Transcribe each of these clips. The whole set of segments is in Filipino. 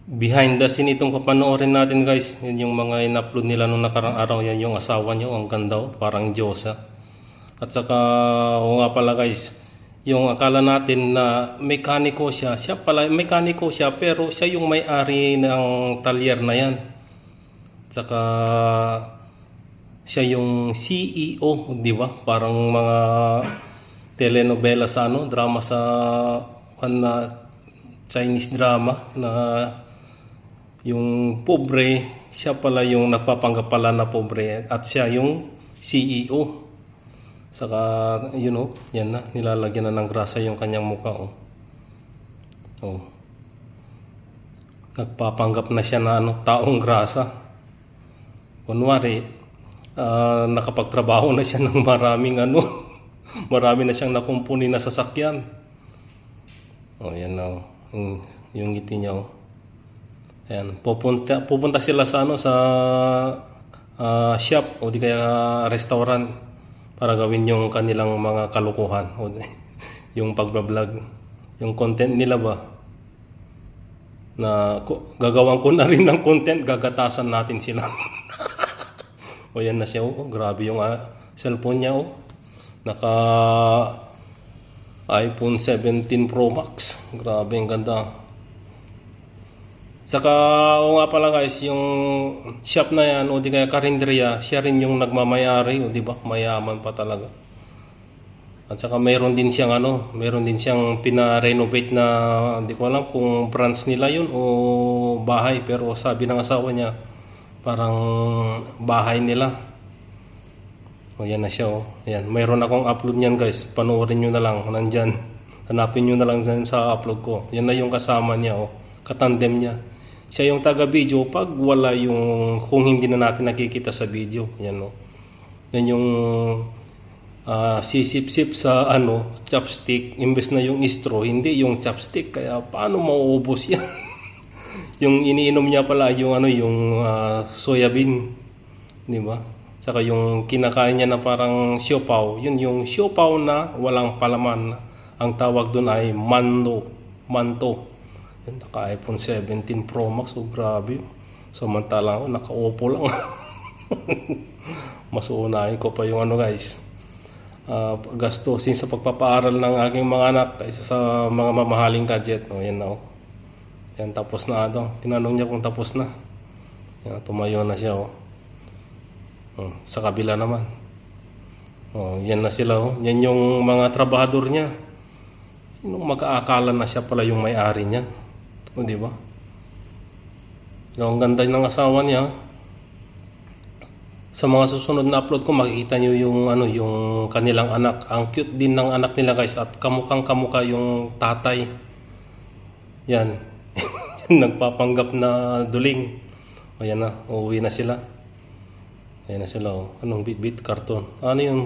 Behind the scene itong papanoorin natin guys. Yun yung mga in-upload nila nung nakarang araw. Yan yung asawa nyo. Ang ganda oh. Parang Diyosa. At saka, o nga pala guys, yung akala natin na mekaniko siya. Siya pala, mekaniko siya pero siya yung may-ari ng talyer na yan. At saka, siya yung CEO, di ba? Parang mga telenovela sa ano, drama sa Chinese drama na yung pobre, siya pala yung nagpapanggap pala na pobre at siya yung CEO. Saka, you know, yan na, nilalagyan na ng grasa yung kanyang mukha, oh. Oh. Nagpapanggap na siya na ano, taong grasa. Kunwari, nakapagtrabaho na siya ng maraming ano, marami na siyang nakumpuni na sasakyan. Oh, yan na, oh. Yung ngiti niya, oh. Ayan, pupunta sila sa ano, sa shop o di kaya restaurant para gawin yung kanilang mga kalukuhan o yung pagbablog, yung content nila ba na gagawan ko na rin ng content, gagatasan natin sila. O yan na siya, oh, grabe yung cellphone niya, oh. Naka iPhone 17 Pro Max, grabe ang ganda. Saka, o nga pala guys, yung shop na yan, o di kaya karinderya, siya rin yung nagmamayari, o di ba? Mayaman pa talaga. At saka mayroon din siyang ano, mayroon din siyang pina-renovate na, hindi ko alam kung branch nila yun o bahay, pero sabi ng asawa niya, parang bahay nila. O yan na siya, o. Yan, mayroon akong upload niyan guys, panoorin nyo na lang, nandyan. Hanapin nyo na lang sa upload ko. Yan na yung kasama niya, o. Katandem niya. Siya yung taga-video pag wala yung, kung hindi na natin nakikita sa video. Yan, no. Yan yung sisip-sip sa ano, chopstick. Imbes na yung straw, hindi yung chopstick. Kaya paano mauubos yan? Yung iniinom niya pala yung ano, yung soybean. Di ba? Saka yung kinakain niya na parang siopaw. Yun yung siopaw na walang palaman. Ang tawag doon ay manto. Naka iPhone 17 Pro Max, so grabe. Samantala ako, nakaupo lang. Mas uunahin ko pa yung ano guys, gastusin sa pagpapaaral ng aking mga anak kaysa sa mga mamahaling gadget. O yan na, oh. Yan, tapos na ano. Tinanong niya kung tapos na. Yan, tumayo na siya, oh. Sa kabila naman. Oh, yan na sila, oh. Yan yung mga trabahador niya. Sinong mag-aakala na siya pala yung may-ari niya? O, di ba? Ang ganda ng asawa niya. Sa mga susunod na upload ko, makikita niyo yung ano, yung kanilang anak. Ang cute din ng anak nila, guys, at kamukhang-kamukha yung tatay. Yan. Nagpapanggap na duling. O yan na, uuwi na sila. Ayan na sila, oh. Anong bit-bit karton? Ano yung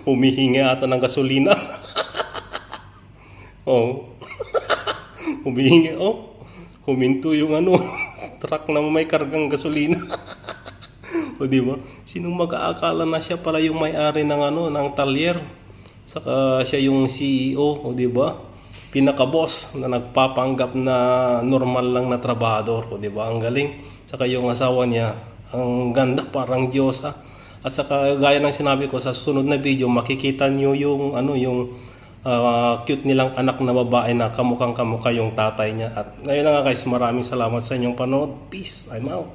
humihingi ata ng gasolina. Oh. Humihingi, oh. Huminto yung ano, truck na may kargang gasolina. O di ba? Sinong mag-aakala na siya pala yung may-ari ng ano, ng talyer? Saka siya yung CEO, o di ba? Pinaka-boss na nagpapanggap na normal lang na trabahador, o di ba? Ang galing. Saka yung asawa niya, ang ganda, parang Diyosa. At saka gaya ng sinabi ko sa susunod na video, makikita niyo yung ano, yung cute nilang anak na babae na kamukhang kamukha yung tatay niya. At ngayon na nga guys, maraming salamat sa inyong panood. Peace, I'm out.